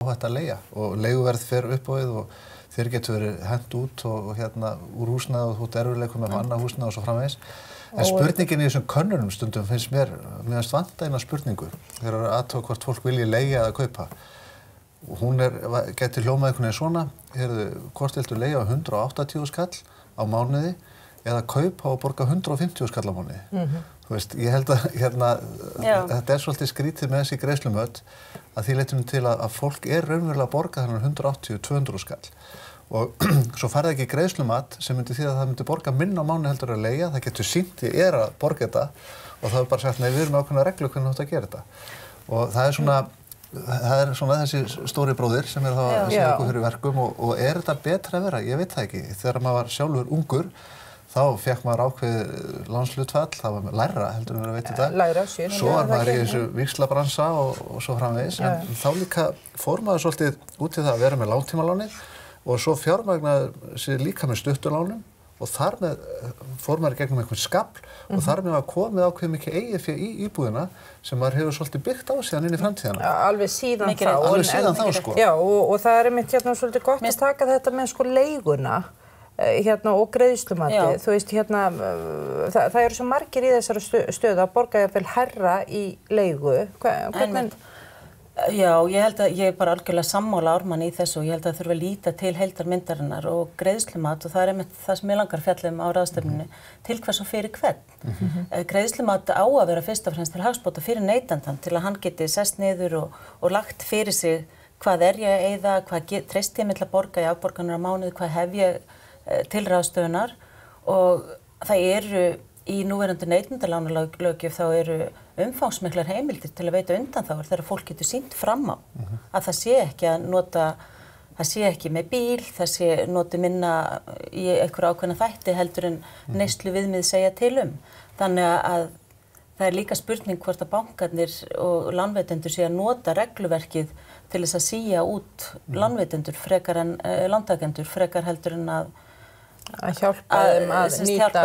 óhætt að leigja og leiguverð fer upp á við og þeir getur verið hent út og úr húsnæði og þú ert erfiðleikum með annað húsnæði og svo framvegis. En spurningin í þessum könnunum stundum finnst mér vanta eina spurningu þegar að athuga hvort fólk vilji leigja eða kaupa. Og hún getur hljómað einhvern veginn svona, hvort viltu leigja á 180 skall á mánuði eða kaupa og borga 150 skall á mánuði. Þú veist, ég held að þetta svolítið skrítið með þessi greiðslumöt að því leytinu til að fólk raunverulega að borga þennan 180-200 skall. Og svo farið ekki greiðslumat sem myndi því að það myndi borga minna á mánuði heldur að leigja, það getur sýnt því að borga þetta og það bara sagt, nei, við erum ákveðna reglu hvernig þú átt að gera þetta. Og það svona þessi stóri bróðir sem þá að segja okkur fyrir verkum og þetta betra að vera? Ég veit það ekki. Þegar maður var sjálfur ungur þá fekk maður ákveðið lánshlutfall, það var lægra heldur en að veit þetta. Lægra, síðan. Svo var maður í þessu víxlabransa og svo framvegis, en þá líka fór maður svolítið út í það að vera með langtímaláni og svo fjármagnaði sig líka með stutturlánum og þar með fór maður gegnum einhvern skafl og þar með var komið ákveðið mikið eigið fé í íbúðina sem maður hefur svolítið byggt á síðan inn í framtíðina. Alveg síðan þá. Alveg síðan þá, sko. Já, og það einmitt svolítið gott að taka þetta með sko leiguna og greiðslumatið. Þú veist, það eru svo margir í þessari stöðu að borga jafnvel hærra í leigu. Hvernig? Já, ég held að ég bara algjörlega sammála Ármanni í þessu og ég held að þurfa að líta til heildarmyndarinnar og greiðslumat og það einmitt það sem ég langar að fjalla á ráðstefnunni til hvers og fyrir hvern. Greiðslumat á að vera fyrst og fremst til hagsbóta fyrir neytandann til að hann geti sest niður og lagt fyrir sig hvað ég að eyða, hvað treysti ég mig til að borga í afborganir á mánuði, hvað hef ég til ráðstöfunar og það eru í núverandi neytendalánalöggjöf þá eru umfangsmiklar heimildir til að veita undanþágur þegar fólk getur sýnt fram á að það sé ekki að nota, það sé ekki með bíl, það sé noti minna í einhverja ákveðna þætti heldur en neyslu viðmið segja til Þannig að það líka spurning hvort að bankarnir og lánveitendur sé að nota regluverkið til þess að sía út lánveitendur frekar en lántakendur frekar heldur en að hjálpa þeim að nýta